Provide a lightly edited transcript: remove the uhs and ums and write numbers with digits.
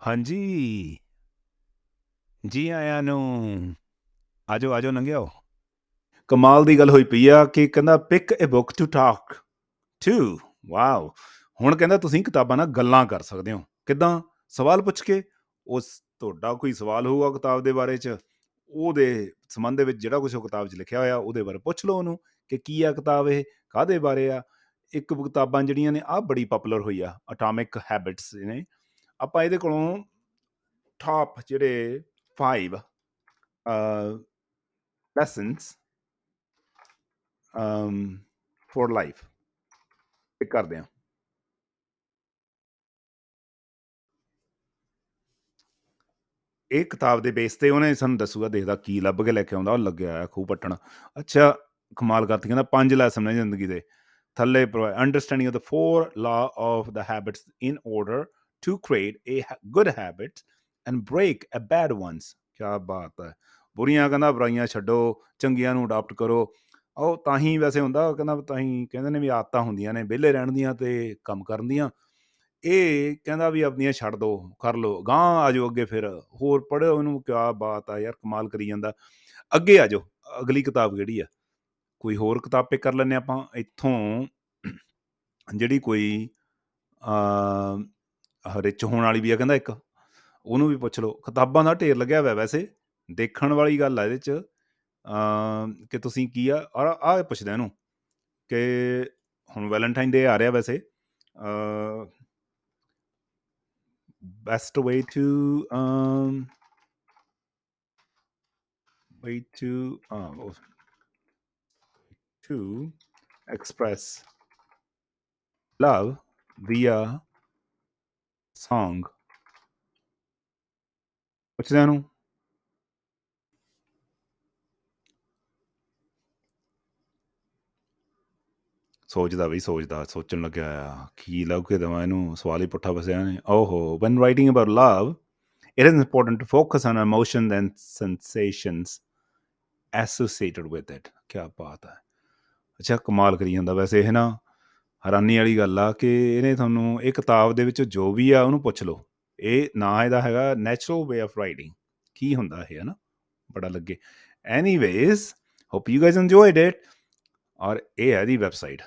ਹਾਂਜੀ, ਜੀ ਆਇਆਂ ਨੂੰ। ਆਜੋ ਲੰਘਿਆਓ। ਕਮਾਲ ਦੀ ਗੱਲ ਹੋਈ ਪਈ ਆ ਕਿ ਕਹਿੰਦਾ pick a book to talk to. Wow! ਹੁਣ ਕਹਿੰਦਾ ਤੁਸੀਂ ਕਿਤਾਬਾਂ ਨਾਲ ਗੱਲਾਂ ਕਰ ਸਕਦੇ ਹੋ। ਕਿੱਦਾਂ? ਸਵਾਲ ਪੁੱਛ ਕੇ। ਉਸ ਤੁਹਾਡਾ ਕੋਈ ਸਵਾਲ ਹੋਊਗਾ ਕਿਤਾਬ ਦੇ ਬਾਰੇ 'ਚ, ਉਹਦੇ ਸੰਬੰਧ ਦੇ ਵਿੱਚ ਜਿਹੜਾ ਕੁਛ ਉਹ ਕਿਤਾਬ 'ਚ ਲਿਖਿਆ ਹੋਇਆ ਉਹਦੇ ਬਾਰੇ ਪੁੱਛ ਲਓ ਉਹਨੂੰ ਕਿ ਕੀ ਆ ਕਿਤਾਬ ਇਹ, ਕਾਹਦੇ ਬਾਰੇ ਆ। ਇੱਕ ਕਿਤਾਬਾਂ ਜਿਹੜੀਆਂ ਨੇ ਆਹ ਬੜੀ ਪਾਪੂਲਰ ਹੋਈ ਆ, ਅਟੋਮਿਕ ਹੈਬਿਟਸ ਨੇ। ਆਪਾਂ ਇਹਦੇ ਕੋਲੋਂ ਟਾਪ ਜਿਹੜੇ 5 lessons for life ਪਿਕ ਕਰਦੇ ਹਾਂ। ਇਹ ਕਿਤਾਬ ਦੇ ਬੇਸ ਤੇ ਉਹਨੇ ਸਾਨੂੰ ਦੱਸੂਗਾ, ਦੇਖਦਾ ਕੀ ਲੱਭ ਕੇ ਲੈ ਕੇ ਆਉਂਦਾ। ਉਹ ਲੱਗਿਆ ਹੋਇਆ ਖੂਹ ਪੱਟਣ। ਅੱਛਾ, ਕਮਾਲ ਕਰਤੀ। ਕਹਿੰਦਾ 5 ਲੈਸਨ ਨੇ ਜ਼ਿੰਦਗੀ ਦੇ। ਥੱਲੇ understanding of the 4 law of the habits in order to create a good habit and break a bad ones। ਕਿਆ ਬਾਤ ਹੈ। ਬੁਰੀਆਂ ਕਹਿੰਦਾ ਬੁਰਾਈਆਂ ਛੱਡੋ, ਚੰਗੀਆਂ ਨੂੰ ਅਡਾਪਟ ਕਰੋ। ਉਹ ਤਾਂ ਹੀ ਵੈਸੇ ਹੁੰਦਾ, ਕਹਿੰਦਾ ਤਾਂ ਹੀ ਕਹਿੰਦੇ ਨੇ ਵੀ ਆਦਤਾਂ ਹੁੰਦੀਆਂ ਨੇ ਵਿਹਲੇ ਰਹਿਣ ਦੀਆਂ ਤੇ ਕੰਮ ਕਰਨ ਦੀਆਂ। ਇਹ ਕਹਿੰਦਾ ਵੀ ਆਪਣੀਆਂ ਛੱਡ ਦੋ, ਕਰ ਲਓ ਗਾਂ। ਆ ਜਾਓ ਅੱਗੇ, ਫਿਰ ਹੋਰ ਪੜ੍ਹੋ ਇਹਨੂੰ। ਕਿਆ ਬਾਤ ਆ ਯਾਰ, ਕਮਾਲ ਕਰੀ ਜਾਂਦਾ। ਅੱਗੇ ਆ ਜਾਓ, ਅਗਲੀ ਕਿਤਾਬ ਕਿਹੜੀ ਆ? ਕੋਈ ਹੋਰ ਕਿਤਾਬ ਪਿਕ ਕਰ ਲੈਂਦੇ ਆਪਾਂ ਇੱਥੋਂ, ਜਿਹੜੀ ਕੋਈ ਰਿਚ ਹੋਣ ਵਾਲੀ ਵੀ ਆ ਕਹਿੰਦਾ ਇੱਕ। ਉਹਨੂੰ ਵੀ ਪੁੱਛ ਲਓ। ਕਿਤਾਬਾਂ ਦਾ ਢੇਰ ਲੱਗਿਆ ਹੋਇਆ ਵੈਸੇ। ਦੇਖਣ ਵਾਲੀ ਗੱਲ ਆ ਇਹਦੇ 'ਚ ਕਿ ਤੁਸੀਂ ਕੀ ਆ। ਆਹ ਪੁੱਛਦਾ ਇਹਨੂੰ ਕਿ ਹੁਣ ਵੈਲੈਂਟਾਈਨ ਡੇ ਆ ਰਿਹਾ ਵੈਸੇ। best way to express love via song। ਪੁੱਛਦੇ ਇਹਨੂੰ। ਸੋਚਦਾ ਬਈ, ਸੋਚਣ ਲੱਗਿਆ ਆ ਕੀ ਲੱਭ ਕੇ ਦੇਵਾਂ ਇਹਨੂੰ। ਸਵਾਲ ਹੀ ਪੁੱਠਾ ਫਸਿਆ ਨੇ। ਓਹੋ। when writing about love it is important to focus on emotions and sensations associated with it। ਕਿਆ ਬਾਤ ਹੈ। ਅੱਛਾ, ਕਮਾਲ ਕਰੀ ਜਾਂਦਾ ਵੈਸੇ ਇਹ ਨਾ। ਹੈਰਾਨੀ ਵਾਲੀ ਗੱਲ ਆ ਕਿ ਇਹਨੇ ਤੁਹਾਨੂੰ ਇਹ ਕਿਤਾਬ ਦੇ ਵਿੱਚ ਜੋ ਵੀ ਆ ਉਹਨੂੰ ਪੁੱਛ ਲਓ। ਇਹ ਨਾਂ ਇਹਦਾ ਹੈਗਾ ਨੈਚੁਰਲ ਵੇ ਆਫ ਰਾਈਟਿੰਗ। ਕੀ ਹੁੰਦਾ ਇਹ, ਹੈ ਨਾ? ਬੜਾ ਲੱਗੇ। Anyways, hope you guys enjoyed it. ਔਰ ਇਹ ਹੈ ਇਹਦੀ ਵੈਬਸਾਈਟ।